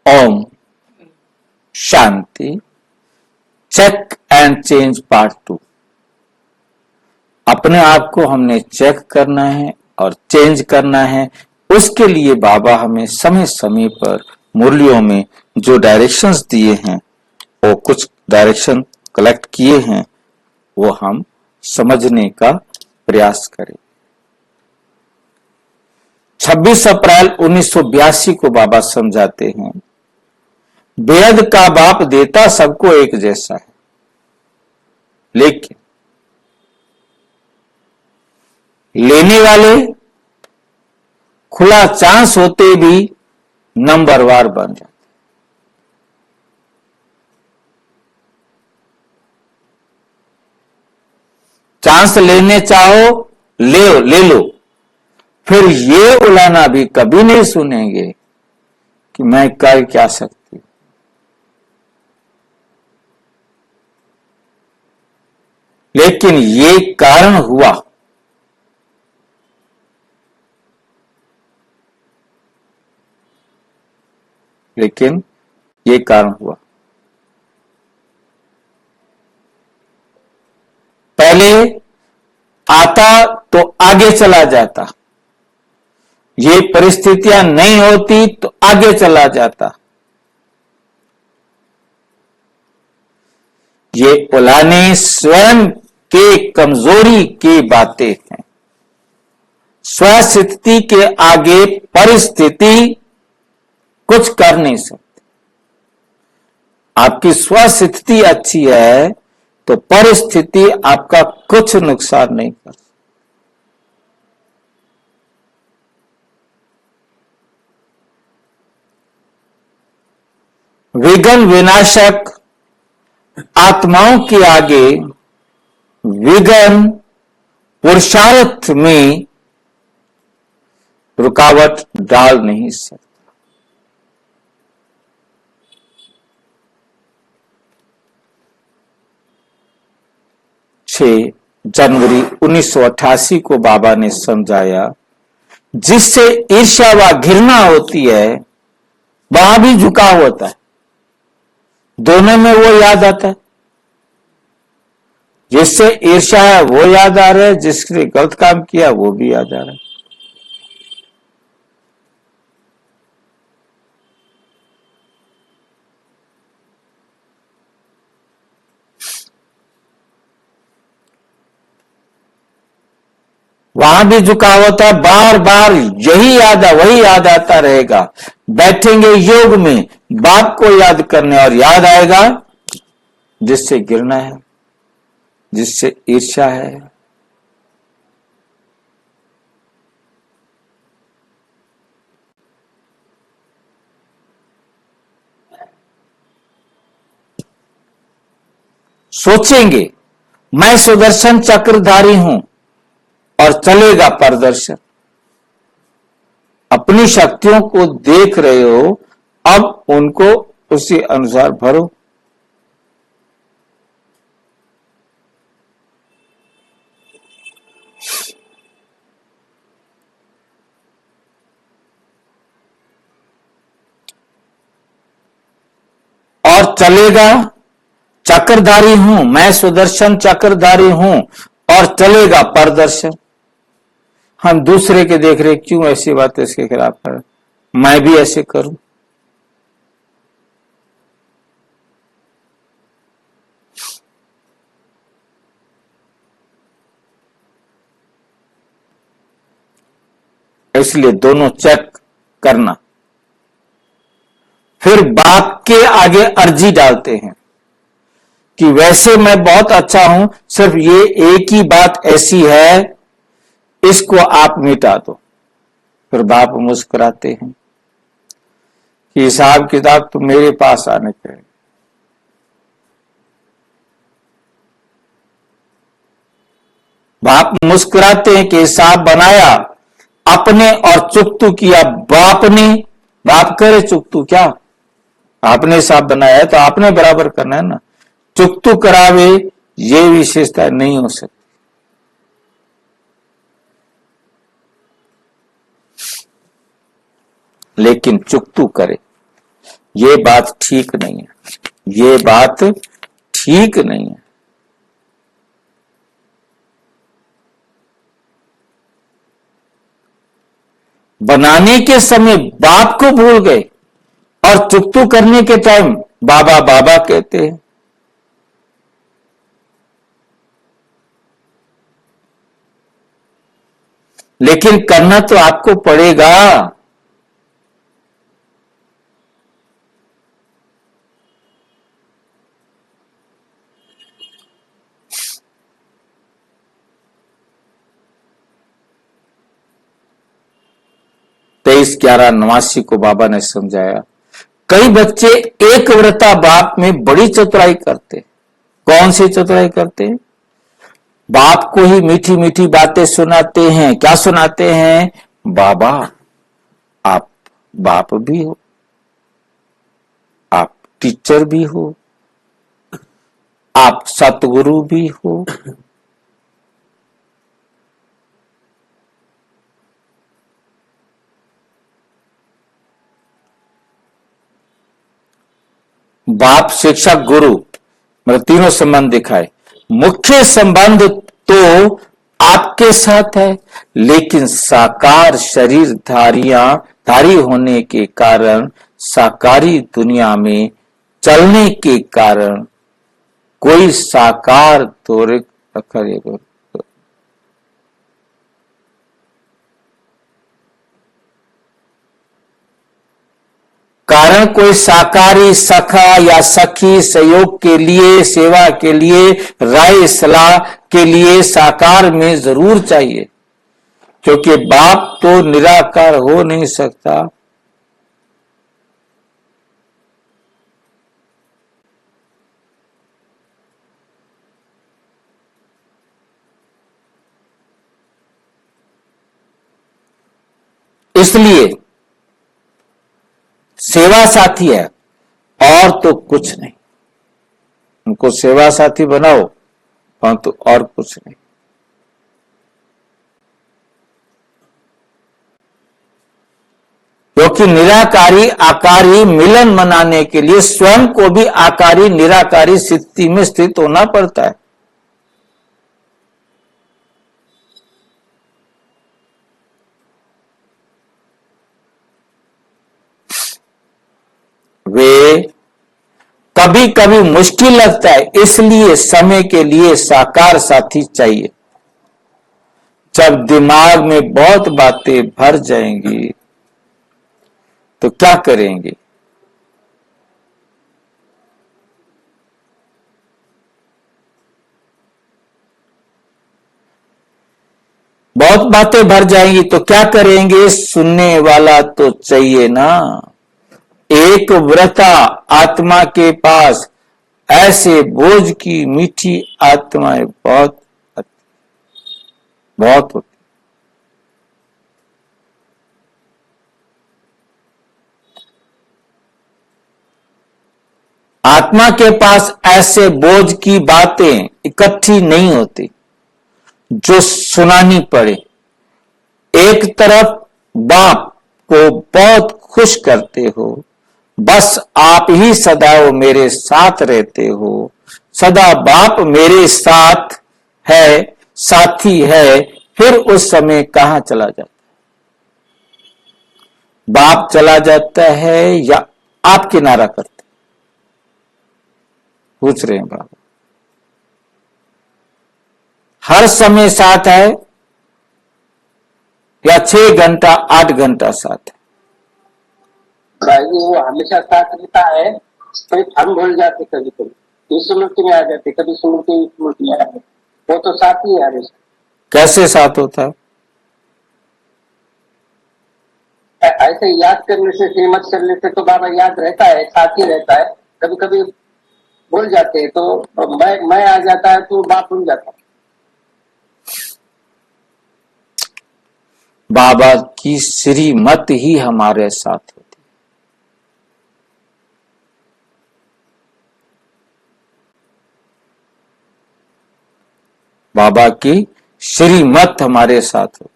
ओम शांति। Check and change part 2। अपने आप को हमने चेक करना है और चेंज करना है। उसके लिए बाबा हमें समय समय पर मुरलियों में जो डायरेक्शंस दिए हैं, वो कुछ डायरेक्शन कलेक्ट किए हैं, वो हम समझने का प्रयास करें। 26 अप्रैल 1982 को बाबा समझाते हैं, बेहद का बाप देता सबको एक जैसा है, लेकिन लेने वाले खुला चांस होते भी नंबरवार बन जाते। चांस लेने चाहो ले लो, फिर ये उलाना भी कभी नहीं सुनेंगे कि मैं कर क्या सकती हूं। लेकिन ये कारण हुआ, लेकिन ये कारण हुआ। पहले आता तो आगे चला जाता, ये परिस्थितियां नहीं होती तो आगे चला जाता। ये उलाने स्वयं के कमजोरी की बातें हैं। स्वस्थिति के आगे परिस्थिति कुछ कर नहीं सकती। आपकी स्वस्थिति अच्छी है तो परिस्थिति आपका कुछ नुकसान नहीं कर सकती। विघ्न विनाशक आत्माओं के आगे विघ्न पुरुषार्थ में रुकावट डाल नहीं सकता। 6 जनवरी 1988 को बाबा ने समझाया, जिससे ईर्ष्या व घृणा होती है वहां भी झुकाव होता है। दोनों में वो याद आता है। जिससे ईर्ष्या है वो याद आ रहा है, जिसने गलत काम किया वो भी याद आ रहा है। वहां भी झुकाव होता है। बार बार यही याद वही याद आता रहेगा। बैठेंगे योग में बाप को याद करने और याद आएगा जिससे गिरना है, जिससे ईर्ष्या है। सोचेंगे मैं सुदर्शन चक्रधारी हूं और चलेगा प्रदर्शन। अपनी शक्तियों को देख रहे हो, अब उनको उसी अनुसार भरो। और चलेगा चक्रधारी हूं, मैं सुदर्शन चक्रधारी हूं और चलेगा प्रदर्शन। हम दूसरे के देख रहे क्यों ऐसी बात इसके खिलाफ कर, मैं भी ऐसे करूं। इसलिए दोनों चेक करना। फिर बाप के आगे अर्जी डालते हैं कि वैसे मैं बहुत अच्छा हूं, सिर्फ ये एक ही बात ऐसी है, इसको आप मिटा दो। फिर बाप मुस्कुराते हैं कि हिसाब किताब तो मेरे पास आने के। बाप मुस्कुराते हैं कि हिसाब बनाया अपने और चुकतू किया बाप ने। बाप करे चुकतू क्या, आपने हिसाब बनाया है तो आपने बराबर करना है ना। चुकतू करावे ये विशेषता नहीं हो सकती। लेकिन चुकतू करे, ये बात ठीक नहीं है, ये बात ठीक नहीं है। बनाने के समय बाप को भूल गए और चुकतू करने के टाइम बाबा बाबा कहते हैं। लेकिन करना तो आपको पड़ेगा। तेईस 11/89 को बाबा ने समझाया। कई बच्चे एक व्रता बाप में बड़ी चतुराई करते। कौन सी चतुराई करते? बाप को ही मीठी मीठी बातें सुनाते हैं। क्या सुनाते हैं? बाबा आप बाप भी हो, आप टीचर भी हो, आप सतगुरु भी हो। बाप शिक्षक गुरु मतलब तीनों संबंध दिखाए। मुख्य संबंध तो आपके साथ है, लेकिन साकार शरीर धारी होने के कारण, साकारी दुनिया में चलने के कारण कोई साकार त्वरित कारण कोई साकारी सखा या सखी सहयोग के लिए, सेवा के लिए, राय सलाह के लिए साकार में जरूर चाहिए, क्योंकि बाप तो निराकार हो नहीं सकता। इसलिए सेवा साथी है और तो कुछ नहीं। उनको सेवा साथी बनाओ परंतु और कुछ नहीं। क्योंकि निराकारी आकारी मिलन मनाने के लिए स्वयं को भी आकारी निराकारी स्थिति में स्थित होना पड़ता है। वे कभी कभी मुश्किल लगता है, इसलिए समय के लिए साकार साथी चाहिए। जब दिमाग में बहुत बातें भर जाएंगी तो क्या करेंगे? बहुत बातें भर जाएंगी तो क्या करेंगे? सुनने वाला तो चाहिए ना। एक व्रता आत्मा के पास ऐसे बोझ की मीठी आत्माएं बहुत बहुत होती। आत्मा के पास ऐसे बोझ की बातें इकट्ठी नहीं होती जो सुनानी पड़े। एक तरफ बाप को बहुत खुश करते हो, बस आप ही सदैव मेरे साथ रहते हो, सदा बाप मेरे साथ है, साथी है, फिर उस समय कहां चला जाता है? बाप चला जाता है या आप किनारा करते? पूछ रहे हैं बाबा। हर समय साथ है या 6 घंटा 8 घंटा साथ है? वो हमेशा साथ रहता है, कभी हम भूल जाते, कभी कभी स्मृति में आ जाते, कभी स्मृति में आ जाते। वो तो साथ ही है हमेशा। कैसे साथ होता है? ऐसे याद करने से, श्रीमत करने से तो बाबा याद रहता है, साथ ही रहता है। कभी कभी भूल जाते हैं तो मैं आ जाता है तो बाप भूल जाता है। बाबा की श्रीमत ही हमारे साथ होती है। बाबा की श्रीमत हमारे साथ होती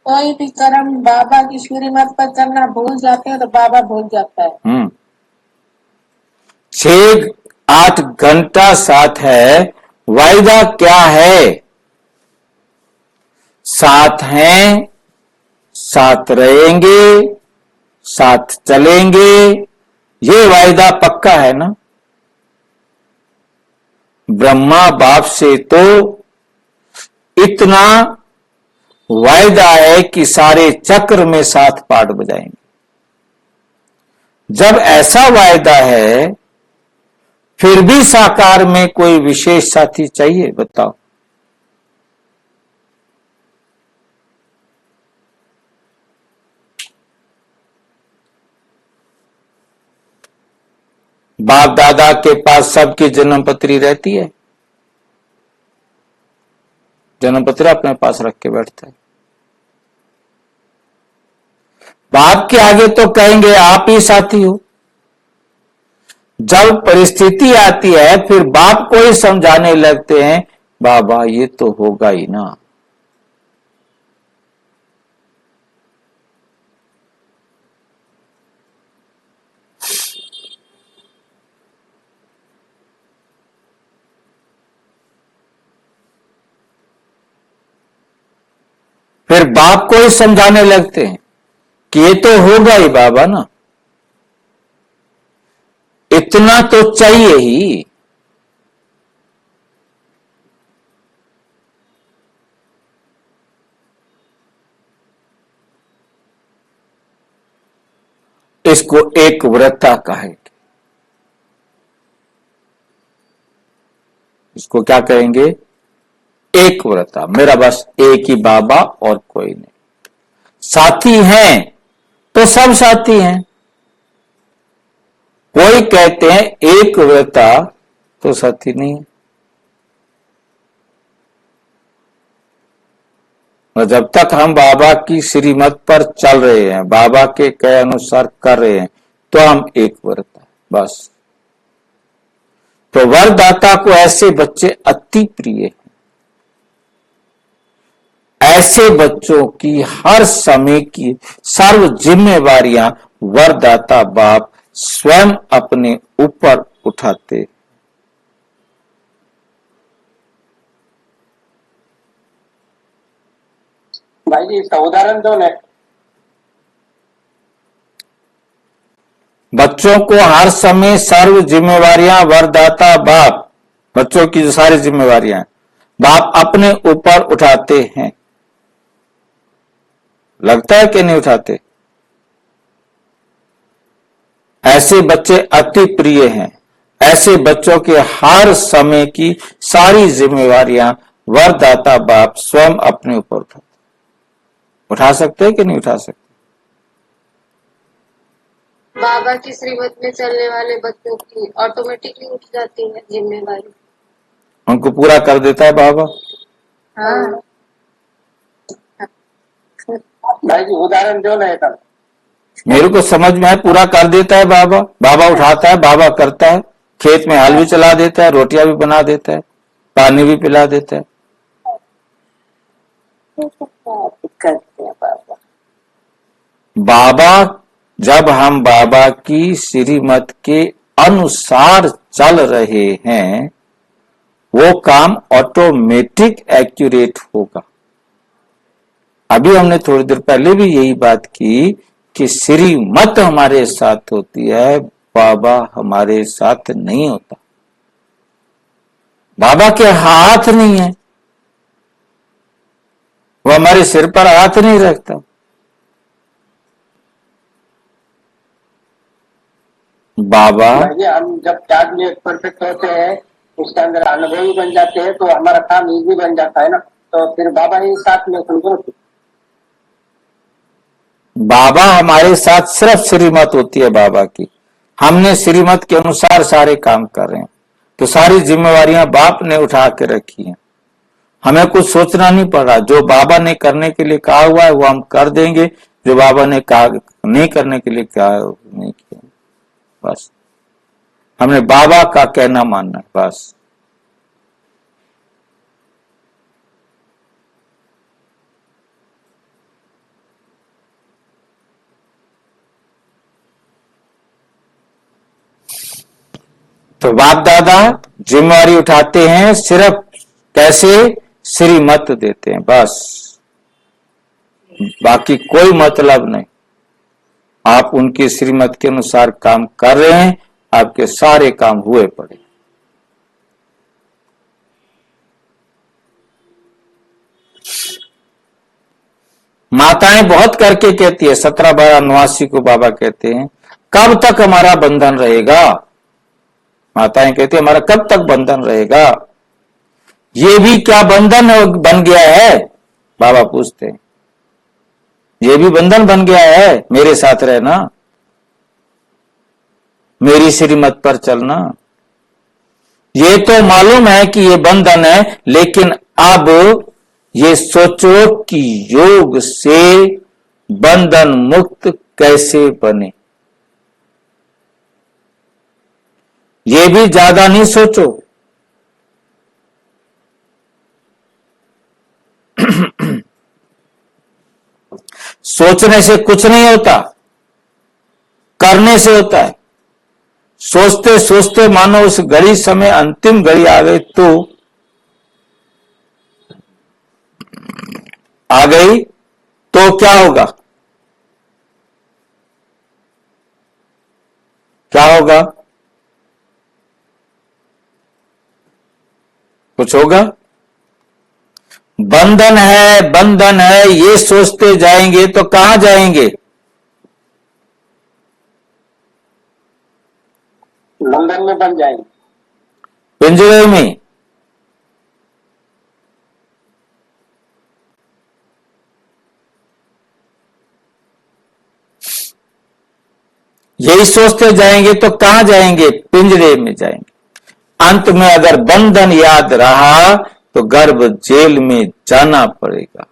कोई भी कर्म बाबा की श्रीमत पर करना भूल जाते हैं तो बाबा भूल जाता है। 6-8 घंटा साथ है, वायदा क्या है? साथ हैं, साथ रहेंगे, साथ चलेंगे, ये वायदा पक्का है ना। ब्रह्मा बाप से तो इतना वायदा है कि सारे चक्र में साथ पाठ बजाएंगे। जब ऐसा वायदा है, फिर भी साकार में कोई विशेष साथी चाहिए? बताओ। बाप दादा के पास सबकी जन्म पत्री रहती है, जन्म पत्री अपने पास रख के बैठता है। बाप के आगे तो कहेंगे आप ही साथी हो। जब परिस्थिति आती है, फिर बाप को ही समझाने लगते हैं, बाबा ये तो होगा ही ना। फिर बाप को ही समझाने लगते हैं कि ये तो होगा ही बाबा ना, इतना तो चाहिए ही। इसको एक व्रता कहेंगे। इसको क्या कहेंगे? एक व्रता। मेरा बस एक ही बाबा और कोई नहीं। साथी हैं तो सब साथी हैं। कोई कहते हैं एक व्रता तो साथी नहीं है। और जब तक हम बाबा की श्रीमत पर चल रहे हैं, बाबा के कहे अनुसार कर रहे हैं, तो हम एक व्रता बस। तो वरदाता को ऐसे बच्चे अति प्रिय हैं। ऐसे बच्चों की हर समय की सर्व जिम्मेवारियां वरदाता बाप स्वयं अपने ऊपर उठाते। भाई जी इसका उदाहरण दो ना। बच्चों को हर समय सर्व जिम्मेवारियां वरदाता बाप, बच्चों की जो सारी जिम्मेवारियां बाप अपने ऊपर उठाते हैं। लगता है कि नहीं उठाते? ऐसे बच्चे अति प्रिय हैं। ऐसे बच्चों के हर समय की सारी जिम्मेवारियां वरदाता बाप स्वयं अपने ऊपर उठा सकते हैं कि नहीं उठा सकते? बाबा की श्रीमत में चलने वाले बच्चों की ऑटोमेटिकली उठ जाती है जिम्मेवारी। उनको पूरा कर देता है बाबा। हाँ भाई जी उदाहरण दो ना तब। मेरे को समझ में है, पूरा कर देता है बाबा। बाबा उठाता है, बाबा करता है। खेत में हल भी चला देता है, रोटियां भी बना देता है, पानी भी पिला देता है। करते हैं बाबा। बाबा जब हम बाबा की श्रीमत के अनुसार चल रहे हैं, वो काम ऑटोमेटिक एक्यूरेट होगा। अभी हमने थोड़ी देर पहले भी यही बात की कि श्रीमत हमारे साथ होती है, बाबा हमारे साथ नहीं होता। बाबा के हाथ नहीं है, वो हमारे सिर पर हाथ नहीं रखता। बाबा भाई जी हम जब त्याग में परफेक्ट होते हैं, उसके अंदर अनुभवी बन जाते हैं, तो हमारा काम इजी बन जाता है ना। तो फिर बाबा ही साथ में समझो। बाबा हमारे साथ सिर्फ श्रीमत होती है बाबा की। हमने श्रीमत के अनुसार सारे काम कर रहे हैं, तो सारी जिम्मेवारियां बाप ने उठा के रखी हैं। हमें कुछ सोचना नहीं पड़ रहा। जो बाबा ने करने के लिए कहा हुआ है वो हम कर देंगे, जो बाबा ने कहा नहीं करने के लिए कहा है वो नहीं किया। बस हमने बाबा का कहना मानना है बस। तो बाप दादा जिम्मेवारी उठाते हैं, सिर्फ कैसे श्रीमत देते हैं, बस, बाकी कोई मतलब नहीं। आप उनकी श्रीमत के अनुसार काम कर रहे हैं, आपके सारे काम हुए पड़े। माताएं बहुत करके कहती है, 17-12 89 को बाबा कहते हैं, कब तक हमारा बंधन रहेगा? माताएं कहती है, हमारा कब तक बंधन रहेगा? ये भी क्या बंधन बन गया है? बाबा पूछते हैं, ये भी बंधन बन गया है? मेरे साथ रहना, मेरी श्रीमत पर चलना। ये तो मालूम है कि ये बंधन है, लेकिन अब ये सोचो कि योग से बंधन मुक्त कैसे बने। ये भी ज्यादा नहीं सोचो। सोचने से कुछ नहीं होता, करने से होता है। सोचते सोचते मानो उस घड़ी समय अंतिम घड़ी आ गई तो क्या होगा? क्या होगा? कुछ होगा? बंधन है ये सोचते जाएंगे तो कहां जाएंगे? बंधन में बन जाएंगे, पिंजरे में। यही सोचते जाएंगे तो कहां जाएंगे? पिंजरे में जाएंगे। अंत में अगर बंधन याद रहा तो गर्भ जेल में जाना पड़ेगा।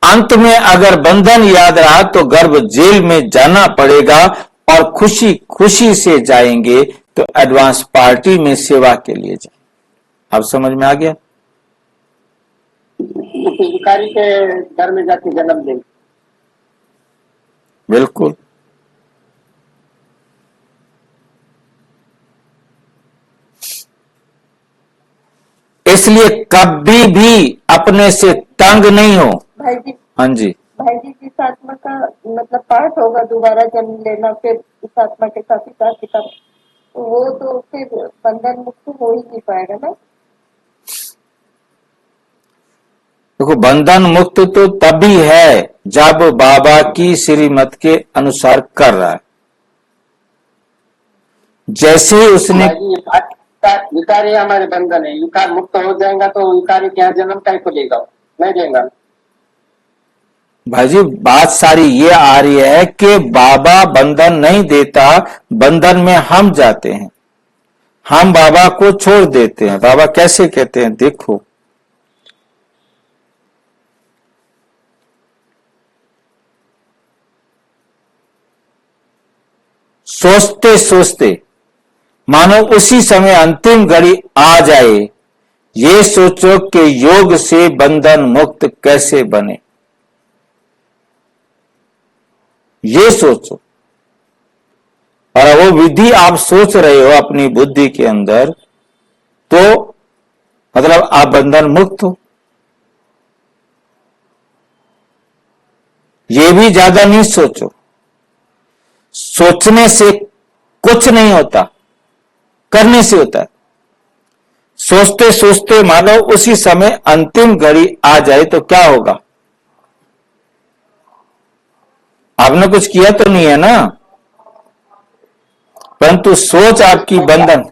अंत में अगर बंधन याद रहा तो गर्भ जेल में जाना पड़ेगा, और खुशी खुशी से जाएंगे तो एडवांस पार्टी में सेवा के लिए जाएंगे। अब समझ में आ गया? भिखारी के घर में जाके जन्म देंगे। बिल्कुल। इसलिए कभी भी अपने से तंग नहीं हो। भाई जी, हाँ जी, भाई जी, जिस आत्मा का मतलब पाठ होगा दोबारा जन्म लेना, फिर उस आत्मा के साथ हिसाब किताब, वो तो फिर बंधन मुक्त हो ही नहीं पाएगा ना। देखो, बंधन मुक्त तो तभी है जब बाबा की श्रीमत के अनुसार कर रहा है। जैसे ही उसने विकारी हमारे बंधन है, विकार मुक्त हो जाएगा तो विकारी के यहाँ जन्म का को लेगा, नहीं देगा। भाई जी, बात सारी ये आ रही है कि बाबा बंधन नहीं देता, बंधन में हम जाते हैं, हम बाबा को छोड़ देते हैं। बाबा कैसे कहते हैं, देखो, सोचते सोचते मानो उसी समय अंतिम घड़ी आ जाए, ये सोचो कि योग से बंधन मुक्त कैसे बने। ये सोचो, और वो विधि आप सोच रहे हो अपनी बुद्धि के अंदर, तो मतलब आप बंधन मुक्त हो। ये भी ज्यादा नहीं सोचो। सोचने से कुछ नहीं होता, करने से होता है। सोचते सोचते मानो उसी समय अंतिम घड़ी आ जाए तो क्या होगा? आपने कुछ किया तो नहीं है ना, परंतु सोच आपकी बंधन।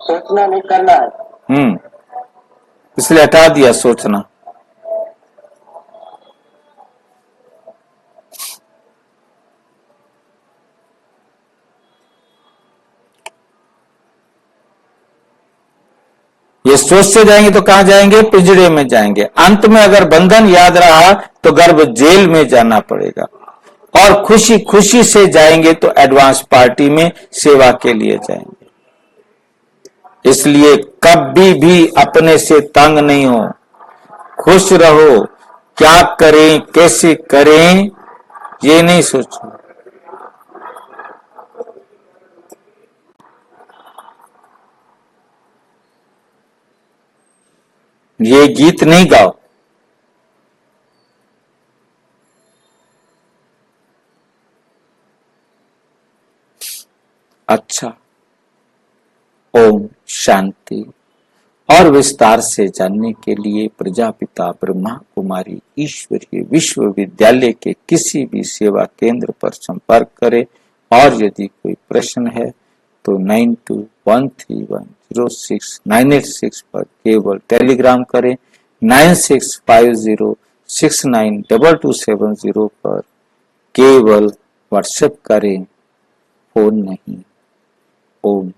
सोचना नहीं करना है। इसलिए हटा दिया सोचना। ये सोचते जाएंगे तो कहां जाएंगे? पिंजड़े में जाएंगे। अंत में अगर बंधन याद रहा तो गर्भ जेल में जाना पड़ेगा, और खुशी खुशी से जाएंगे तो एडवांस पार्टी में सेवा के लिए जाएंगे। इसलिए कभी भी अपने से तंग नहीं हो, खुश रहो, क्या करें कैसे करें ये नहीं सोचो। ये गीत नहीं गाओ। अच्छा, ओम शांति। और विस्तार से जानने के लिए प्रजापिता ब्रह्मा कुमारी ईश्वरीय विश्वविद्यालय के किसी भी सेवा केंद्र पर संपर्क करें। और यदि कोई प्रश्न है तो 9213106986 पर केवल टेलीग्राम करें। 9650692270 पर केवल व्हाट्सएप करें, फोन नहीं। ओम